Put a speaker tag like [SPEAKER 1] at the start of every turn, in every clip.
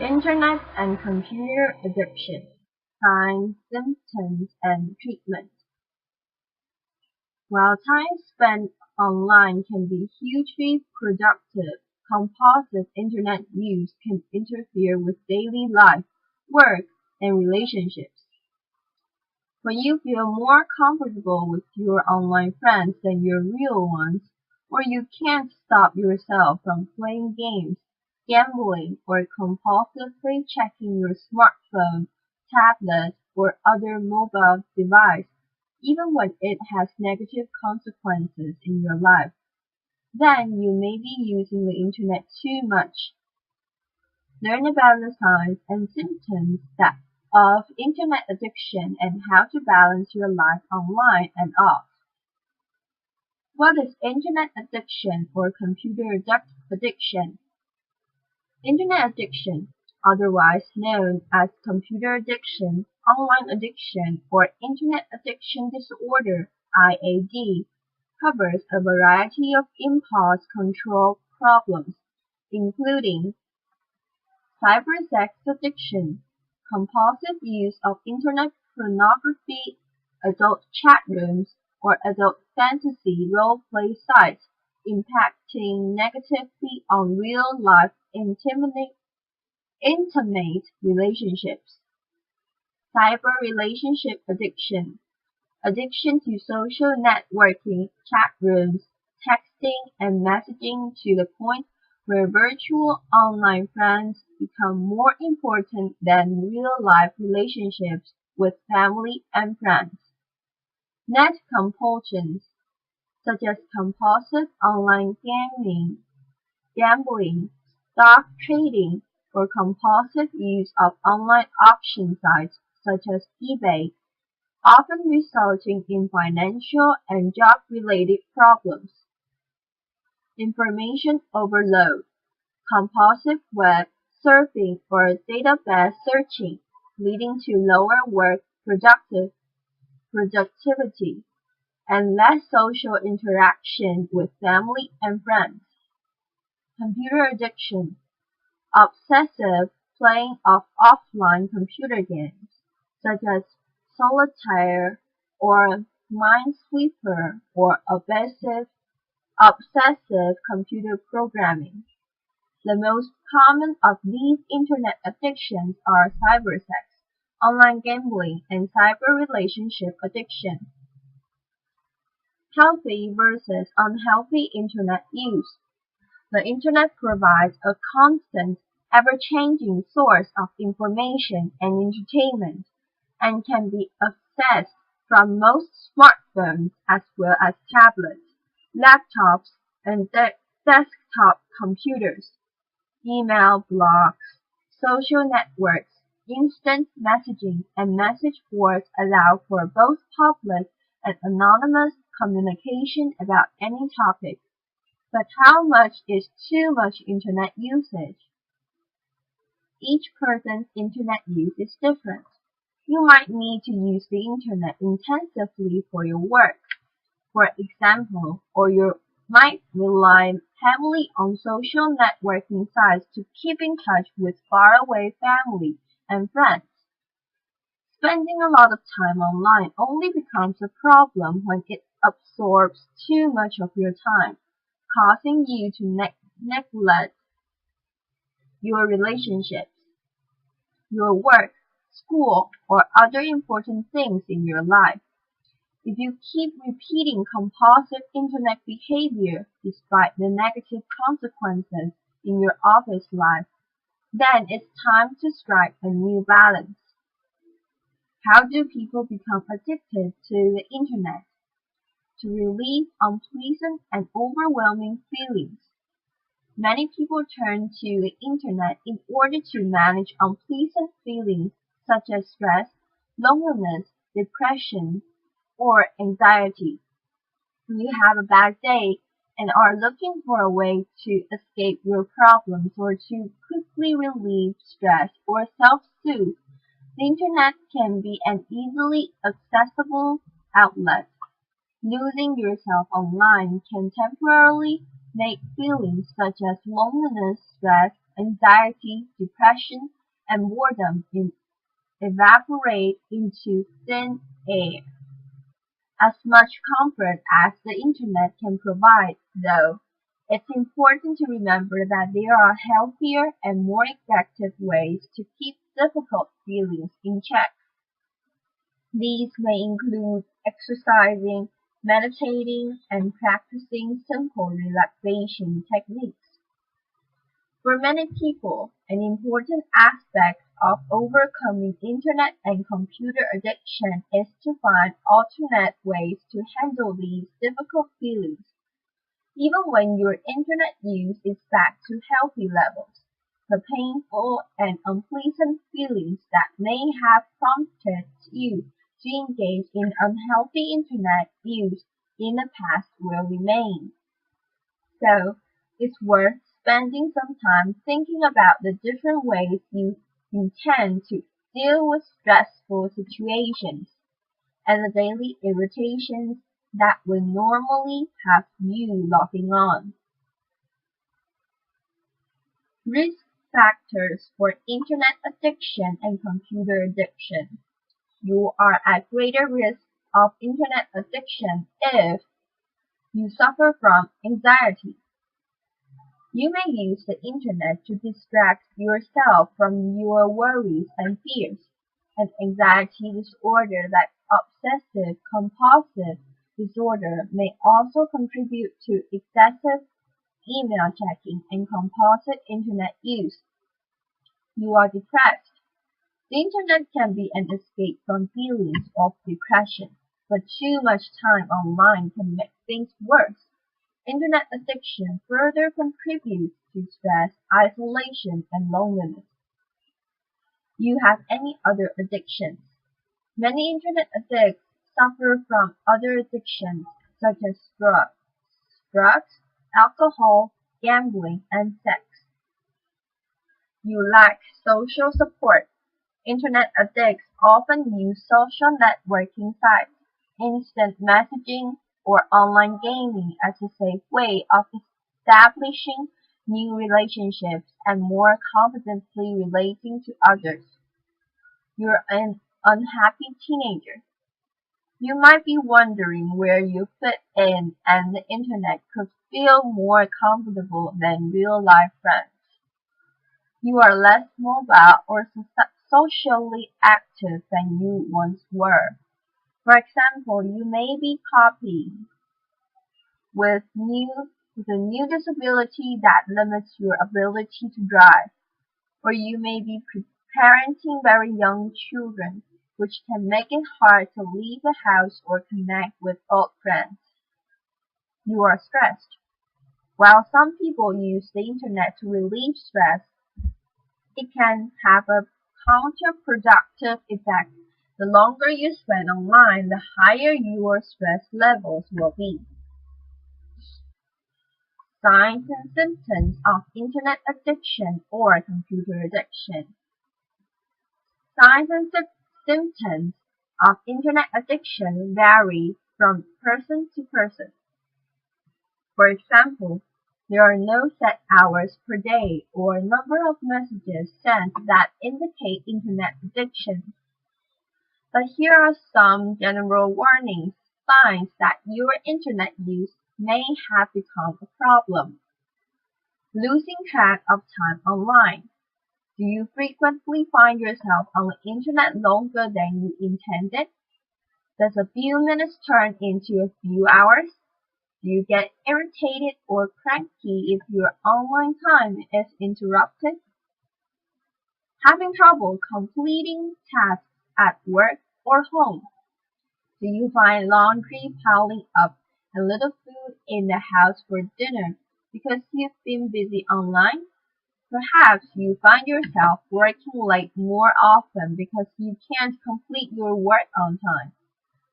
[SPEAKER 1] Internet and computer addiction: signs, symptoms, and treatment. While time spent online can be hugely productive, compulsive Internet use can interfere with daily life, work, and relationships. When you feel more comfortable with your online friends than your real ones, or you can't stop yourself from playing games, gambling, or compulsively checking your smartphone, tablet, or other mobile device, even when it has negative consequences in your life, then you may be using the internet too much. Learn about the signs and symptoms of internet addiction and how to balance your life online and off. What is internet addiction or computer addiction? Internet addiction, otherwise known as computer addiction, online addiction, or internet addiction disorder (IAD), covers a variety of impulse control problems, including cybersex addiction, compulsive use of internet pornography, adult chat rooms, or adult fantasy role-play sites, impacting negatively on real-life intimate relationships. Cyber relationship addiction, addiction to social networking, chat rooms, texting, and messaging to the point where virtual online friends become more important than real-life relationships with family and friends. Net compulsions, such as compulsive online gambling, stock trading, or compulsive use of online auction sites such as eBay, often resulting in financial and job-related problems. Information overload, compulsive web surfing or database searching, leading to lower work productivity and less social interaction with family and friends. Computer addiction, obsessive playing of offline computer games, such as solitaire or Minesweeper, or obsessive computer programming. The most common of these internet addictions are cybersex, online gambling, and cyber relationship addiction. Healthy versus unhealthy internet use. The internet provides a constant, ever-changing source of information and entertainment, and can be accessed from most smartphones as well as tablets, laptops, and desktop computers. Email, blogs, social networks, instant messaging, and message boards allow for both public and anonymous communication about any topic. But how much is too much internet usage? Each person's internet use is different. You might need to use the internet intensively for your work, for example, or you might rely heavily on social networking sites to keep in touch with faraway family and friends. Spending a lot of time online only becomes a problem when it absorbs too much of your time, causing you to neglect your relationships, your work, school, or other important things in your life. If you keep repeating compulsive internet behavior despite the negative consequences in your office life, then it's time to strike a new balance. How do people become addicted to the internet? To relieve unpleasant and overwhelming feelings, many people turn to the internet in order to manage unpleasant feelings such as stress, loneliness, depression, or anxiety. When you have a bad day and are looking for a way to escape your problems or to quickly relieve stress or self-soothe, the internet can be an easily accessible outlet. Losing yourself online can temporarily make feelings such as loneliness, stress, anxiety, depression, and boredom evaporate into thin air. As much comfort as the internet can provide, though, it's important to remember that there are healthier and more effective ways to keep difficult feelings in check. These may include exercising, meditating, and practicing simple relaxation techniques. For many people, an important aspect of overcoming internet and computer addiction is to find alternate ways to handle these difficult feelings. Even when your internet use is back to healthy levels, the painful and unpleasant feelings that may have prompted you to engage in unhealthy internet use in the past will remain. So, it's worth spending some time thinking about the different ways you intend to deal with stressful situations and the daily irritations that would normally have you logging on. Risk factors for internet addiction and computer addiction. You are at greater risk of internet addiction if you suffer from anxiety. You may use the internet to distract yourself from your worries and fears. An anxiety disorder like obsessive compulsive disorder may also contribute to excessive email checking and compulsive internet use. You are depressed. The internet can be an escape from feelings of depression, but too much time online can make things worse. Internet addiction further contributes to stress, isolation, and loneliness. You have any other addictions? Many internet addicts suffer from other addictions such as drugs, alcohol, gambling, and sex. You lack social support. Internet addicts often use social networking sites, instant messaging, or online gaming as a safe way of establishing new relationships and more confidently relating to others. You're an unhappy teenager. You might be wondering where you fit in, and the internet could feel more comfortable than real-life friends. You are less mobile or socially active than you once were. For example, you may be copying with a new disability that limits your ability to drive, or you may be parenting very young children, which can make it hard to leave the house or connect with old friends. You are stressed. While some people use the internet to relieve stress, it can have a counterproductive effect. The longer you spend online, the higher your stress levels will be. Signs and symptoms of internet addiction or computer addiction. Signs and symptoms of internet addiction vary from person to person. For example, there are no set hours per day or number of messages sent that indicate internet addiction. But here are some general warnings, signs that your internet use may have become a problem. Losing track of time online. Do you frequently find yourself on the internet longer than you intended? Does a few minutes turn into a few hours? Do you get irritated or cranky if your online time is interrupted? Having trouble completing tasks at work or home? Do you find laundry piling up and little food in the house for dinner because you've been busy online? Perhaps you find yourself working late more often because you can't complete your work on time,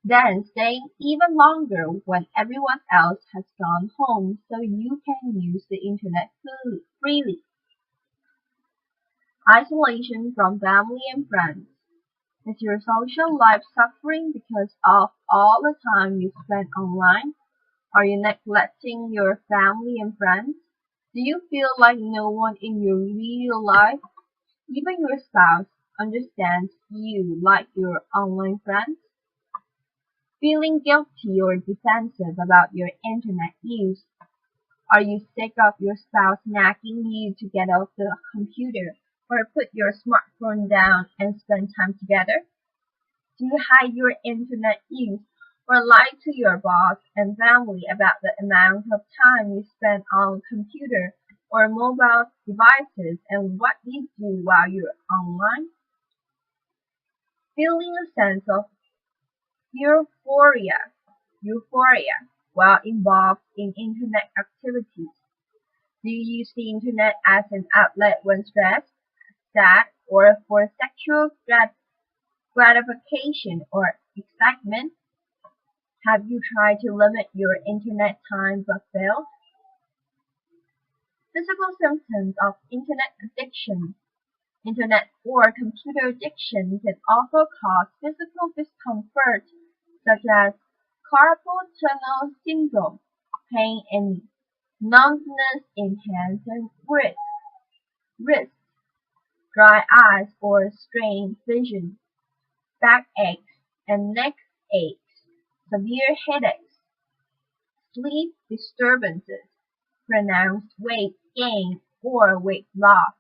[SPEAKER 1] then staying even longer when everyone else has gone home so you can use the internet freely. Isolation from family and friends. Is your social life suffering because of all the time you spend online? Are you neglecting your family and friends? Do you feel like no one in your real life, even your spouse, understands you like your online friends? Feeling guilty or defensive about your internet use? Are you sick of your spouse nagging you to get off the computer or put your smartphone down and spend time together? Do you hide your internet use or lie to your boss and family about the amount of time you spend on computer or mobile devices and what you do while you're online? Feeling a sense of euphoria, euphoria while involved in internet activities. Do you use the internet as an outlet when stressed, sad, or for sexual gratification or excitement? Have you tried to limit your internet time but failed? Physical symptoms of internet addiction. Internet or computer addiction can also cause physical discomfort such as carpal tunnel syndrome, pain and numbness in hands and wrists, dry eyes or strained vision, backaches and neck aches, severe headaches, sleep disturbances, pronounced weight gain or weight loss,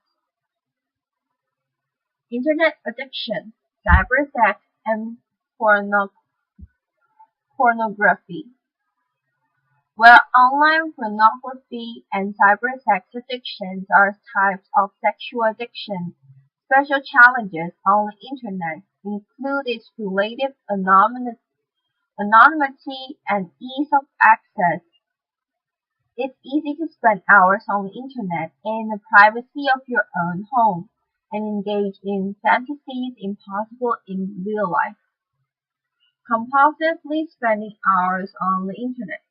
[SPEAKER 1] internet addiction, cybersex, and pornography. While online pornography and cybersex addictions are types of sexual addiction, special challenges on the internet include its relative anonymity and ease of access. It's easy to spend hours on the internet in the privacy of your own home and engage in fantasies impossible in real life. Compulsively spending hours on the internet,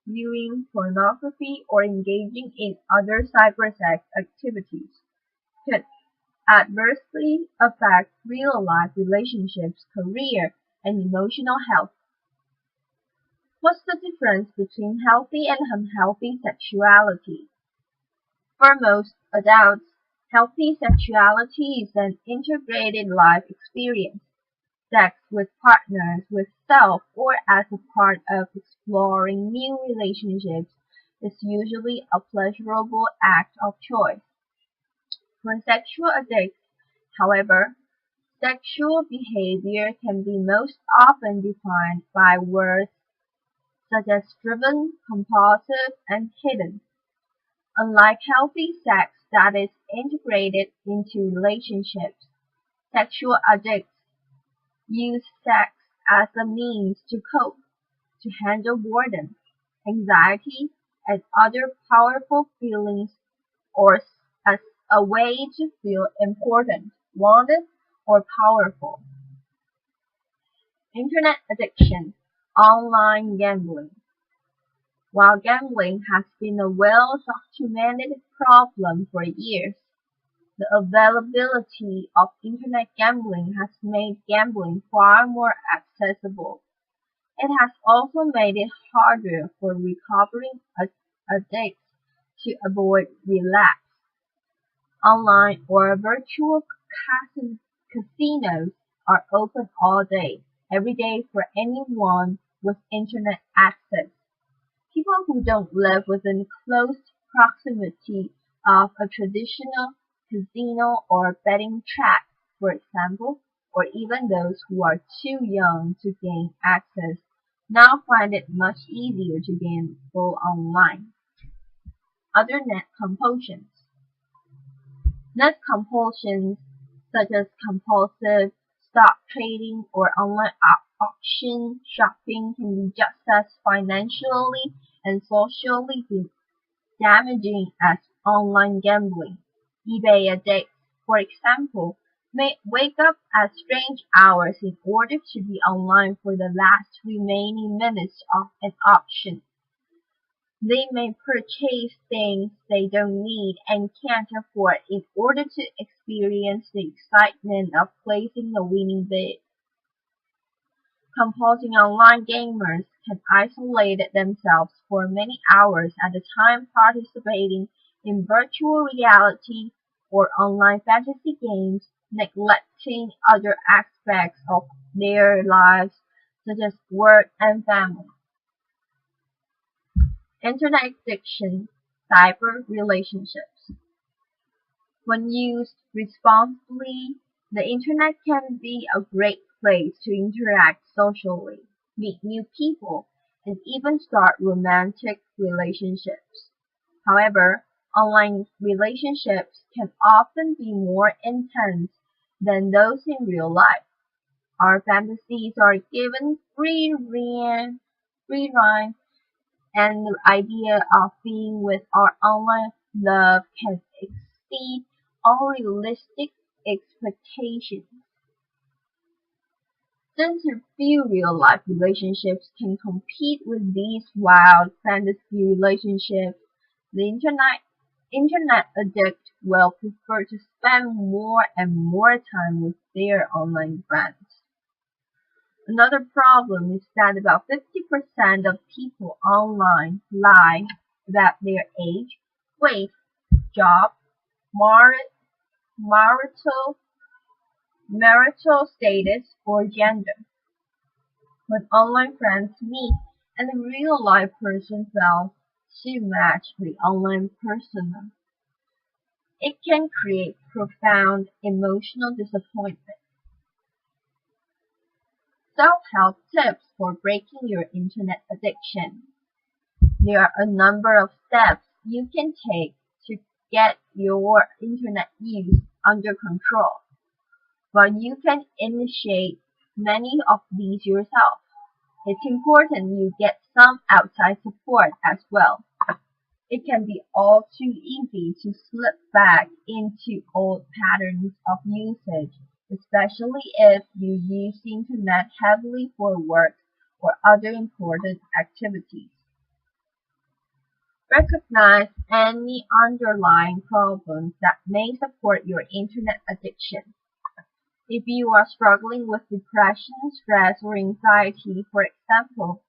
[SPEAKER 1] viewing pornography or engaging in other cybersex activities could adversely affect real-life relationships, career, and emotional health. What's the difference between healthy and unhealthy sexuality? For most adults, healthy sexuality is an integrated life experience. Sex with partners, with self, or as a part of exploring new relationships is usually a pleasurable act of choice. For sexual addicts, however, sexual behavior can be most often defined by words such as driven, compulsive, and hidden. Unlike healthy sex that is integrated into relationships, sexual addicts use sex as a means to cope, to handle boredom, anxiety, and other powerful feelings, or as a way to feel important, wanted, or powerful. Internet addiction, online gambling. While gambling has been a well-documented problem for years, the availability of internet gambling has made gambling far more accessible. It has also made it harder for recovering addicts to avoid relapse. Online or virtual casinos are open all day, every day for anyone with internet access. People who don't live within close proximity of a traditional casino or betting track, for example, or even those who are too young to gain access, now find it much easier to gamble online. Other net compulsions. Net compulsions such as compulsive stock trading or online auction shopping can be just as financially and socially damaging as online gambling. eBay addicts, for example, may wake up at strange hours in order to be online for the last remaining minutes of an auction. They may purchase things they don't need and can't afford in order to experience the excitement of placing a winning bid. Composing online gamers can isolate themselves for many hours at a time participating in virtual reality or online fantasy games, neglecting other aspects of their lives such as work and family. Internet addiction, cyber relationships. When used responsibly, the internet can be a great place to interact socially, meet new people, and even start romantic relationships. However, online relationships can often be more intense than those in real life. Our fantasies are given free rein, and the idea of being with our online love can exceed all realistic expectations. Since few real-life relationships can compete with these wild fantasy relationships, the internet addict will prefer to spend more and more time with their online friends. Another problem is that about 50% of people online lie about their age, weight, job, mar- marital marital status, or gender. When online friends meet and the real life person fails to match the online persona, it can create profound emotional disappointment. Self-help tips for breaking your internet addiction. There are a number of steps you can take to get your internet use under control, but you can initiate many of these yourself. It's important you get some outside support as well. It can be all too easy to slip back into old patterns of usage, especially if you use the internet heavily for work or other important activities. Recognize any underlying problems that may support your internet addiction. If you are struggling with depression, stress, or anxiety, for example,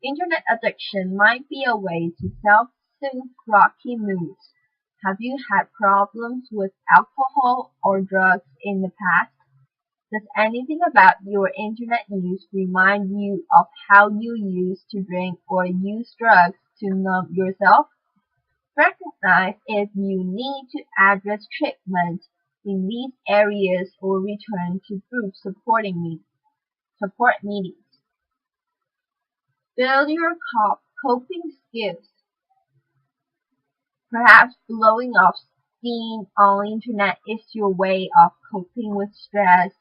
[SPEAKER 1] internet addiction might be a way to self-soothe rocky moods. Have you had problems with alcohol or drugs in the past? Does anything about your internet use remind you of how you used to drink or use drugs to numb yourself? Recognize if you need to address treatment in these areas or return to group support meetings. Build your coping skills. Perhaps blowing off steam on the internet is your way of coping with stress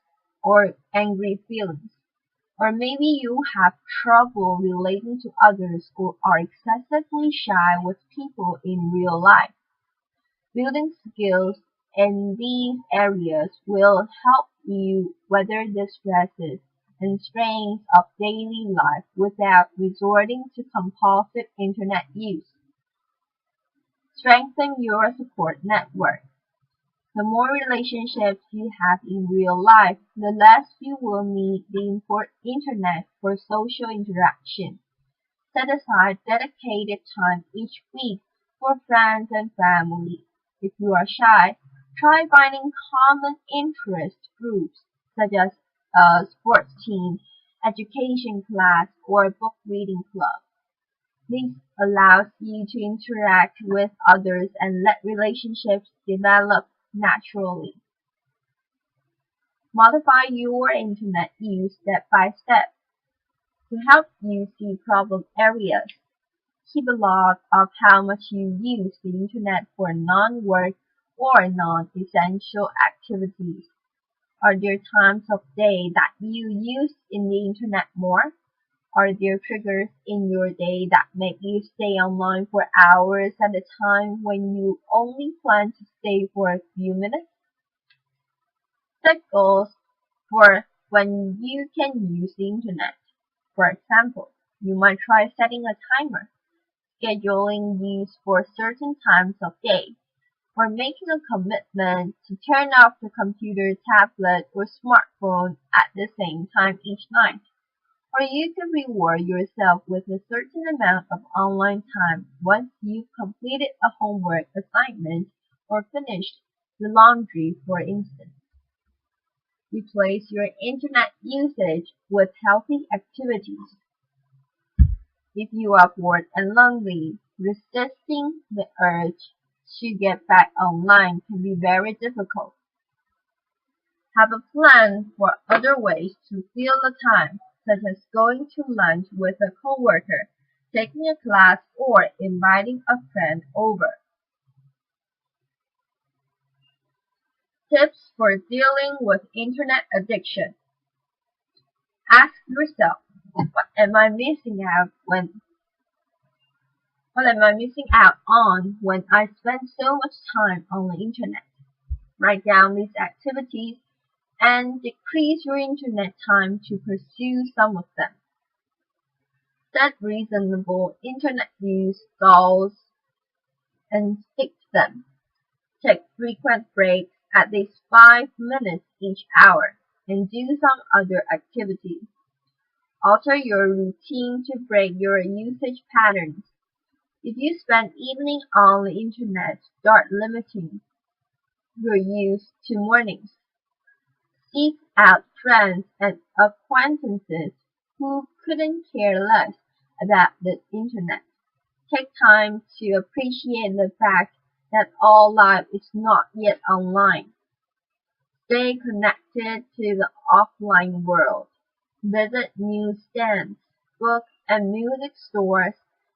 [SPEAKER 1] or angry feelings. Or maybe you have trouble relating to others or are excessively shy with people in real life. Building skills in these areas will help you weather the stresses and strains of daily life without resorting to compulsive internet use. Strengthen your support network. The more relationships you have in real life, the less you will need the internet for social interaction. Set aside dedicated time each week for friends and family. If you are shy, try finding common interest groups such as a sports team, education class, or a book reading club. This allows you to interact with others and let relationships develop naturally. Modify your internet use step by step. To help you see problem areas, keep a log of how much you use the internet for non-work or non-essential activities. Are there times of day that you use in the internet more? Are there triggers in your day that make you stay online for hours at a time when you only plan to stay for a few minutes? Set goals for when you can use the internet. For example, you might try setting a timer, scheduling use for certain times of day, or making a commitment to turn off the computer, tablet, or smartphone at the same time each night. or you can reward yourself with a certain amount of online time once you've completed a homework assignment or finished the laundry, for instance. Replace your internet usage with healthy activities. If you are bored and lonely, resisting the urge to get back online can be very difficult. Have a plan for other ways to fill the time, such as going to lunch with a coworker, taking a class, or inviting a friend over. Tips for dealing with internet addiction. Ask yourself, what am I missing out what am I missing out on when I spend so much time on the internet? Write down these activities and decrease your internet time to pursue some of them. Set reasonable internet use goals and stick to them. Take frequent breaks at least 5 minutes each hour and do some other activities. Alter your routine to break your usage patterns. If you spend evening on the internet, start limiting your use to mornings. Seek out friends and acquaintances who couldn't care less about the internet. Take time to appreciate the fact that all life is not yet online. Stay connected to the offline world. Visit newsstands, book and music stores,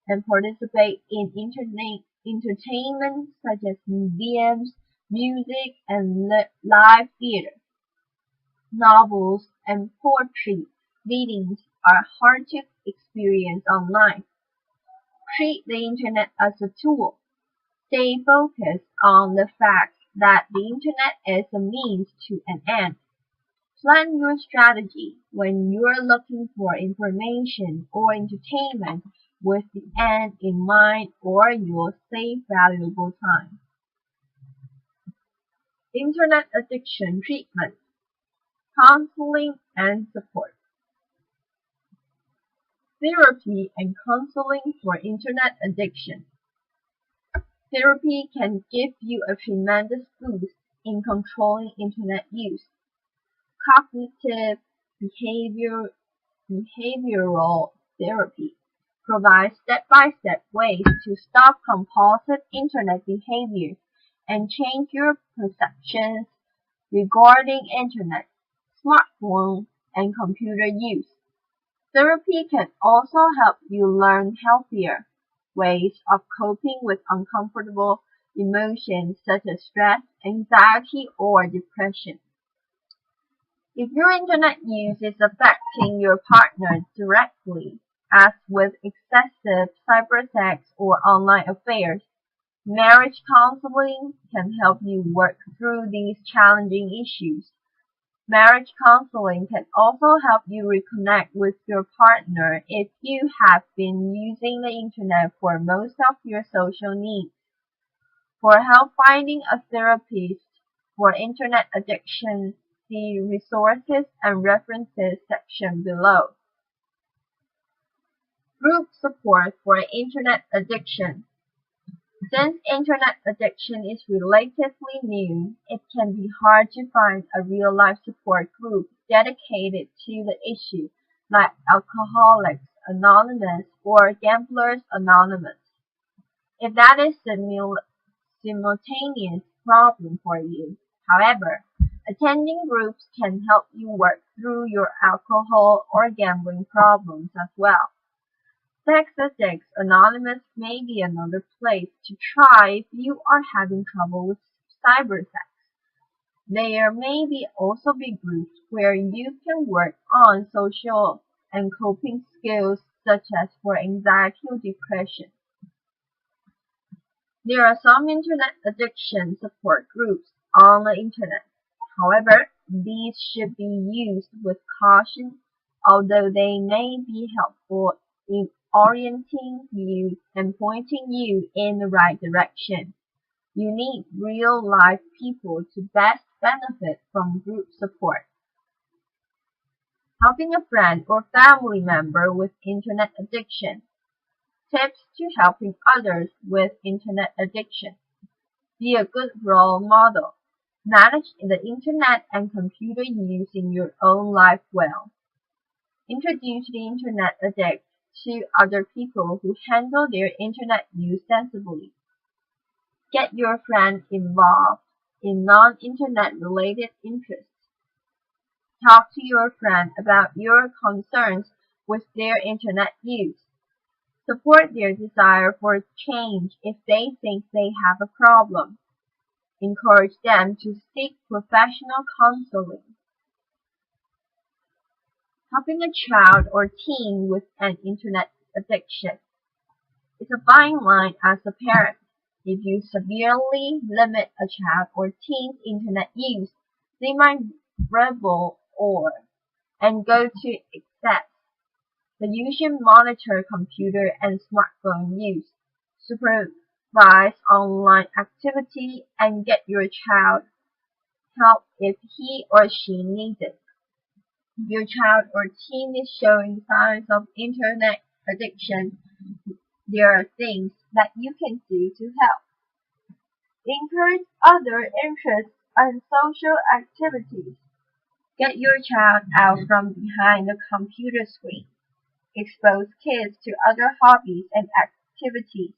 [SPEAKER 1] and participate in entertainment such as museums, music, and live theater. Novels and poetry readings are hard to experience online. Treat the internet as a tool. Stay focused on the fact that the internet is a means to an end. Plan your strategy when you're looking for information or entertainment with the end in mind, or you'll save valuable time. Internet addiction treatment, counseling and support. Therapy and counseling for internet addiction. Therapy can give you a tremendous boost in controlling internet use. Cognitive behavioral therapy provides step-by-step ways to stop compulsive internet behavior and change your perceptions regarding internet, smartphone, and computer use. Therapy can also help you learn healthier ways of coping with uncomfortable emotions such as stress, anxiety, or depression. If your internet use is affecting your partner directly, as with excessive cybersex or online affairs, marriage counseling can help you work through these challenging issues. Marriage counseling can also help you reconnect with your partner if you have been using the internet for most of your social needs. For help finding a therapist for internet addiction, see resources and references section below. Group support for internet addiction. Since internet addiction is relatively new, it can be hard to find a real-life support group dedicated to the issue, like Alcoholics Anonymous or Gamblers Anonymous. If that is a simultaneous problem for you, however, attending groups can help you work through your alcohol or gambling problems as well. Sex Addicts Anonymous may be another place to try if you are having trouble with cybersex. There may also be groups where you can work on social and coping skills such as for anxiety or depression. There are some internet addiction support groups on the internet. However, these should be used with caution, although they may be helpful in orienting you and pointing you in the right direction. You need real-life people to best benefit from group support. Helping a friend or family member with internet addiction. Tips to helping others with internet addiction. Be a good role model. Manage the internet and computer use in your own life well. Introduce the internet addict to other people who handle their internet use sensibly. Get your friend involved in non-internet related interests. Talk to your friend about your concerns with their internet use. Support their desire for change if they think they have a problem. Encourage them to seek professional counseling. Helping a child or teen with an internet addiction. It's a fine line as a parent. If you severely limit a child or teen's internet use, they might rebel and go to excess. You should monitor computer and smartphone use, supervise online activity, and get your child help if he or she needs it. If your child or teen is showing signs of internet addiction, there are things that you can do to help. Encourage other interests and social activities. Get your child out from behind the computer screen. Expose kids to other hobbies and activities,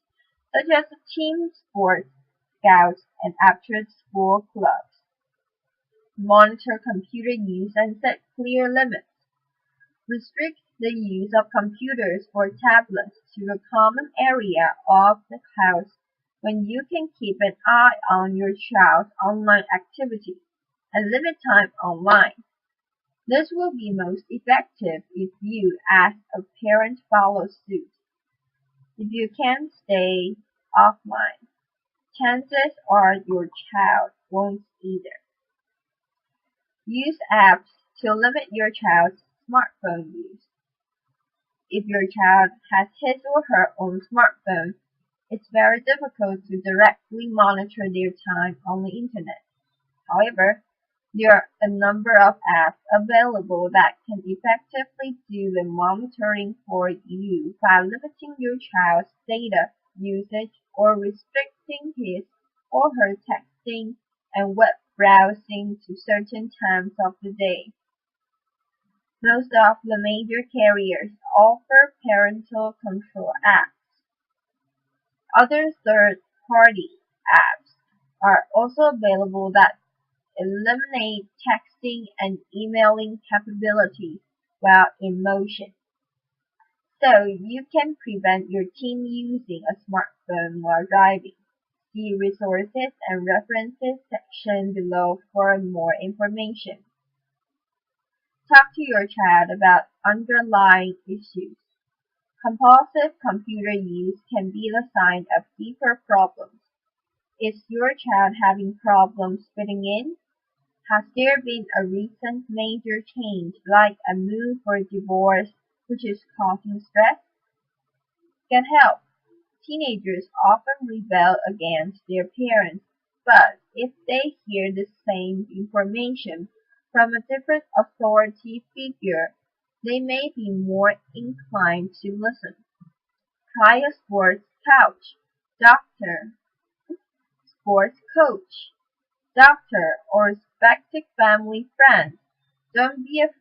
[SPEAKER 1] such as team sports, scouts, and after-school clubs. Monitor computer use and set clear limits. Restrict the use of computers or tablets to a common area of the house when you can keep an eye on your child's online activity and limit time online. This will be most effective if you, as a parent, follow suit. If you can't stay offline, chances are your child won't either. Use apps to limit your child's smartphone use. If your child has his or her own smartphone, it's very difficult to directly monitor their time on the internet. However, there are a number of apps available that can effectively do the monitoring for you by limiting your child's data usage or restricting his or her texting and web browsing to certain times of the day. Most of the major carriers offer parental control apps. Other third-party apps are also available that eliminate texting and emailing capabilities while in motion. So you can prevent your teen using a smartphone while driving. See resources and references section below for more information. Talk to your child about underlying issues. Compulsive computer use can be the sign of deeper problems. Is your child having problems fitting in? Has there been a recent major change, like a move or divorce, which is causing stress? Get help. Teenagers often rebel against their parents, but if they hear the same information from a different authority figure, they may be more inclined to listen. Try a doctor, sports coach, doctor, or respected family friend. Don't be afraid